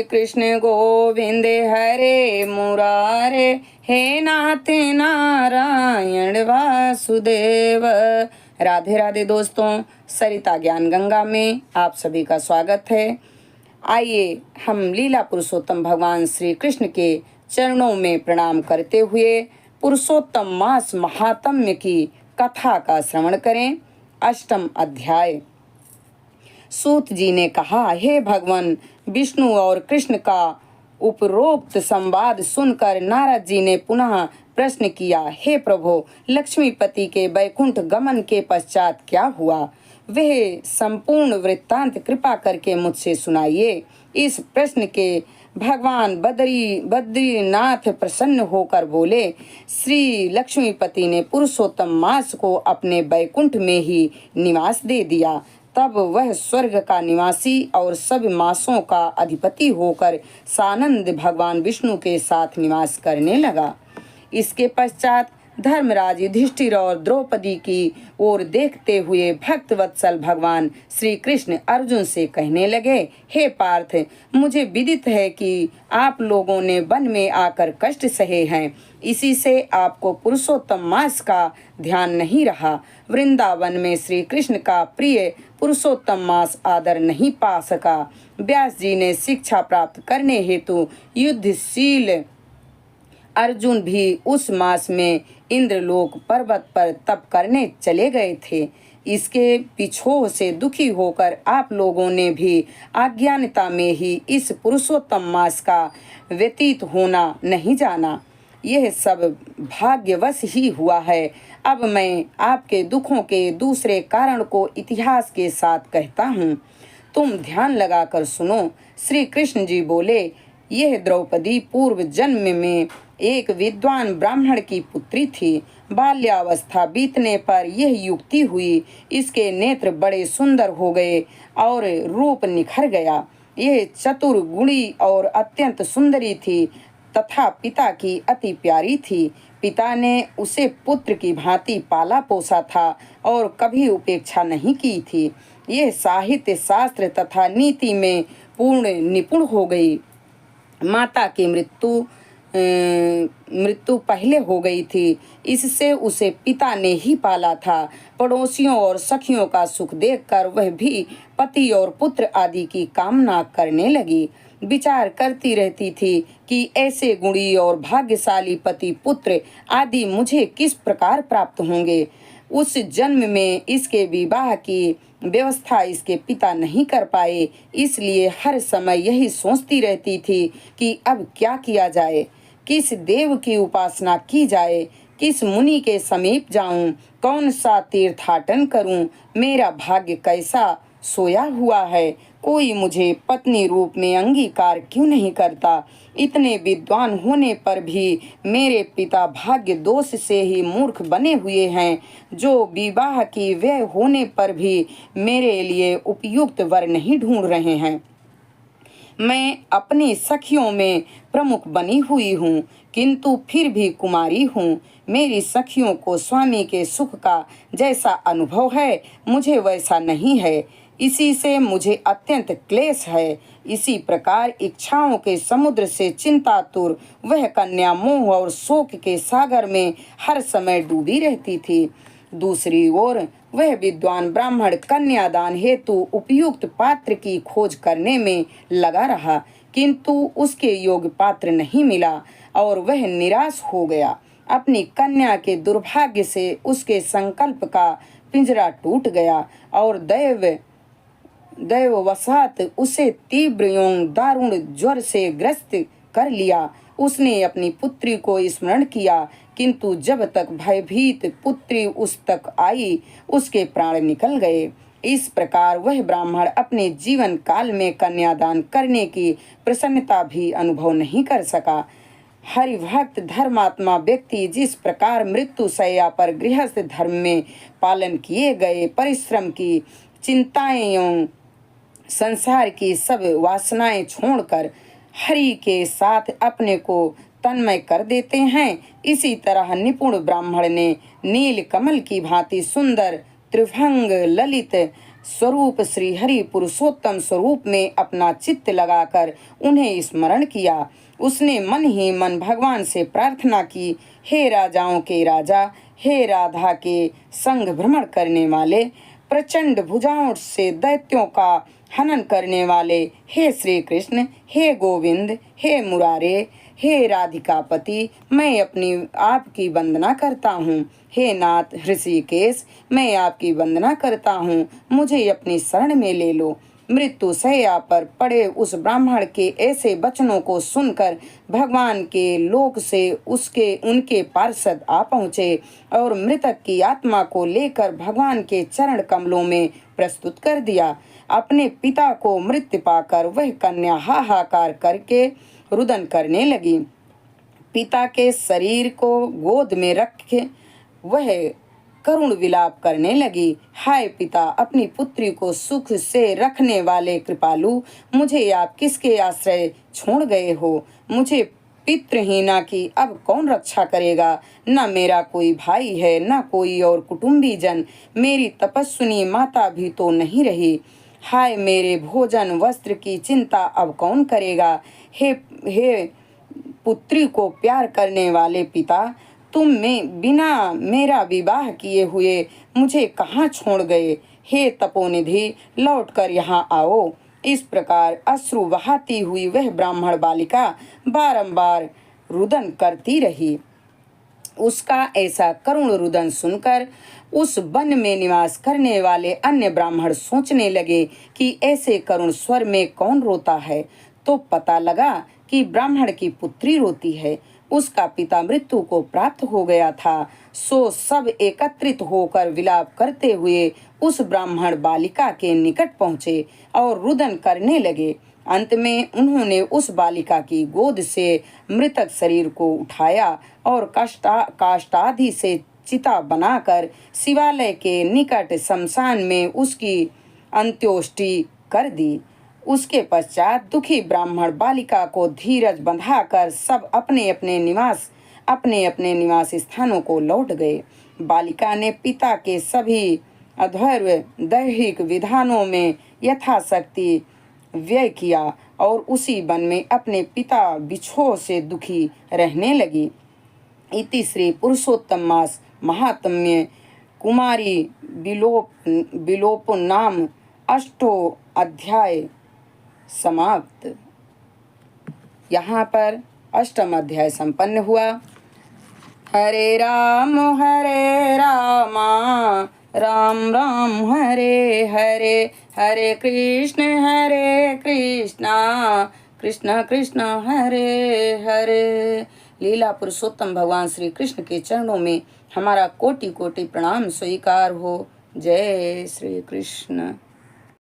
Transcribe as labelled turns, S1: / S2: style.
S1: कृष्ण गोविंद हरे मुरारे, हे नाथ नारायण वासुदेव। राधे राधे दोस्तों, सरिता ज्ञान गंगा में आप सभी का स्वागत है। आइए हम लीला पुरुषोत्तम भगवान श्री कृष्ण के चरणों में प्रणाम करते हुए पुरुषोत्तम मास महात्म्य की कथा का श्रवण करें। अष्टम अध्याय। सूत जी ने कहा, हे भगवान, विष्णु और कृष्ण का उपरोक्त संवाद सुनकर नारद जी ने पुनः प्रश्न किया, हे प्रभु, लक्ष्मीपति के बैकुंठ गमन के पश्चात क्या हुआ? वह संपूर्ण वृत्तांत कृपा करके मुझसे सुनाइए। इस प्रश्न के भगवान बद्रीनाथ प्रसन्न होकर बोले, श्री लक्ष्मीपति ने पुरुषोत्तम मास को अपने बैकुंठ में ही निवास दे दिया। तब वह स्वर्ग का निवासी और सब मासों का अधिपति होकर सानंद भगवान विष्णु के साथ निवास करने लगा। इसके पश्चात धर्मराज युधिष्ठिर और द्रौपदी की ओर देखते हुए भक्त वत्सल भगवान श्री कृष्ण अर्जुन से कहने लगे, हे पार्थ, मुझे विदित है कि आप लोगों ने वन में आकर कष्ट सहे हैं, इसी से आपको पुरुषोत्तम मास का ध्यान नहीं रहा। वृंदावन में श्री कृष्ण का प्रिय पुरुषोत्तम मास आदर नहीं पा सका। व्यास जी ने शिक्षा प्राप्त करने हेतु युद्धशील अर्जुन भी उस मास में इंद्रलोक पर्वत पर तप करने चले गए थे। इसके पिछोह से दुखी होकर आप लोगों ने भी अज्ञानता में ही इस पुरुषोत्तम मास का व्यतीत होना नहीं जाना। यह सब भाग्यवश ही हुआ है। अब मैं आपके दुखों के दूसरे कारण को इतिहास के साथ कहता हूँ, तुम ध्यान लगाकर सुनो। श्री कृष्ण जी बोले, यह द्रौपदी पूर्व जन्म में एक विद्वान ब्राह्मण की पुत्री थी। बाल्यावस्था बीतने पर यह युक्ति हुई, इसके नेत्र बड़े सुंदर हो गए और रूप निखर गया। यह चतुर, गुणी और अत्यंत सुंदरी थी तथा पिता की अति प्यारी थी। पिता ने उसे पुत्र की भांति पाला पोसा था और कभी उपेक्षा नहीं की थी। यह साहित्य, शास्त्र तथा नीति में पूर्ण निपुण हो गई। माता की मृत्यु पहले हो गई थी, इससे उसे पिता ने ही पाला था। पड़ोसियों और सखियों का सुख देखकर वह भी पति और पुत्र आदि की कामना करने लगी। विचार करती रहती थी कि ऐसे गुणी और भाग्यशाली पति पुत्र आदि मुझे किस प्रकार प्राप्त होंगे। उस जन्म में इसके विवाह की व्यवस्था इसके पिता नहीं कर पाए, इसलिए हर समय यही सोचती रहती थी कि अब क्या किया जाए, किस देव की उपासना की जाए, किस मुनि के समीप जाऊं, कौन सा तीर्थाटन करूं, मेरा भाग्य कैसा सोया हुआ है, कोई मुझे पत्नी रूप में अंगीकार क्यों नहीं करता। इतने विद्वान होने पर भी मेरे पिता भाग्य दोष से ही मूर्ख बने हुए हैं, जो विवाह की व्यय होने पर भी मेरे लिए उपयुक्त वर नहीं ढूंढ रहे हैं। मैं अपनी सखियों में प्रमुख बनी हुई हूँ, किंतु फिर भी कुमारी हूँ। मेरी सखियों को स्वामी के सुख का जैसा अनुभव है, मुझे वैसा नहीं है, इसी से मुझे अत्यंत क्लेश है। इसी प्रकार इच्छाओं के समुद्र से चिंतातुर वह कन्या मोह और शोक के सागर में हर समय डूबी रहती थी। दूसरी ओर वह विद्वान ब्राह्मण कन्यादान हेतु उपयुक्त पात्र की खोज करने में लगा रहा, किंतु उसके योग्य पात्र नहीं मिला और वह निराश हो गया। अपनी कन्या के दुर्भाग्य से उसके संकल्प का पिंजरा टूट गया और दैववशात उसे तीव्र एवं दारुण ज्वर से ग्रस्त कर लिया। उसने अपनी पुत्री को स्मरण किया, किंतु जब तक भयभीत पुत्री उस तक आई, उसके प्राण निकल गए। इस प्रकार वह ब्राह्मण अपने जीवन काल में कन्यादान करने की प्रसन्नता भी अनुभव नहीं कर सका। हरिभक्त धर्मात्मा व्यक्ति जिस प्रकार मृत्यु शैया पर गृहस्थ धर्म में पालन किए गए परिश्रम की चिंताएं एवं संसार की सब वासनाएं छोड़कर हरि के साथ अपने को तन्मय कर देते हैं, इसी तरह निपुण ब्राह्मण ने नील कमल की भांति सुंदर, त्रिभंग, ललित, स्वरूप श्री हरि पुरुषोत्तम स्वरूप में अपना चित्त लगाकर उन्हें स्मरण किया। उसने मन ही मन भगवान से प्रार्थना की, हे राजाओं के राजा, हे राधा के संग भ्रमण करने वाले, प्रचंड भुजाओं से दैत्यों का हनन करने वाले, हे श्री कृष्ण, हे गोविंद, हे मुरारे, हे राधिकापति, मैं अपनी आपकी वंदना करता हूँ। हे नाथ ऋषिकेश, मैं आपकी वंदना करता हूँ, मुझे अपनी शरण में ले लो। मृत्यु शैया पर पड़े उस ब्राह्मण के ऐसे वचनों को सुनकर भगवान के लोक से उनके पार्षद आ पहुँचे और मृतक की आत्मा को लेकर भगवान के चरण कमलों में प्रस्तुत कर दिया। अपने पिता को मृत्यु पाकर वह कन्या हाहाकार करके रुदन करने लगी। पिता के शरीर को गोद में रखे वह करुण विलाप करने लगी। हाय पिता, अपनी पुत्री को सुख से रखने वाले कृपालु, मुझे आप किसके आश्रय छोड़ गए हो? मुझे पितृहीना की अब कौन रक्षा करेगा? न मेरा कोई भाई है, न कोई और कुटुंबी जन, मेरी तपस्विनी माता भी तो नहीं रही। हाय, मेरे भोजन वस्त्र की चिंता अब कौन करेगा? हे पुत्री को प्यार करने वाले पिता, तुम में बिना मेरा विवाह किए हुए मुझे कहाँ छोड़ गए? हे तपोनिधि, लौटकर यहाँ आओ। इस प्रकार अश्रु बहाती हुई वह ब्राह्मण बालिका बारंबार रुदन करती रही। उसका ऐसा करुण रुदन सुनकर उस वन में निवास करने वाले अन्य ब्राह्मण सोचने लगे कि ऐसे करुण स्वर में कौन रोता है। तो पता लगा कि ब्राह्मण की पुत्री रोती है। उसका पिता मृत्यु को प्राप्त हो गया था। सो सब एकत्रित होकर विलाप करते हुए उस ब्राह्मण बालिका के निकट पहुँचे और रुदन करने लगे। अंत में उन्होंने उस बालिका की गोद से मृतक शरीर को उठाया और काष्ठादि से चिता बनाकर शिवालय के निकट शमशान में उसकी अंत्योष्टि कर दी। उसके पश्चात दुखी ब्राह्मण बालिका को धीरज बंधाकर सब अपने अपने निवास स्थानों को लौट गए। बालिका ने पिता के सभी अध्वर्य दैहिक विधानों में यथाशक्ति व्यय किया और उसी वन में अपने पिता विछोह से दुखी रहने लगी। इति श्री पुरुषोत्तम मास महात्म्य कुमारी विलोप नाम अष्टो अध्याय समाप्त। यहाँ पर अष्टम अध्याय संपन्न हुआ। हरे राम राम राम हरे हरे, हरे कृष्ण कृष्ण कृष्ण हरे हरे। लीला पुरुषोत्तम भगवान श्री कृष्ण के चरणों में हमारा कोटि कोटि प्रणाम स्वीकार हो। जय श्री कृष्ण।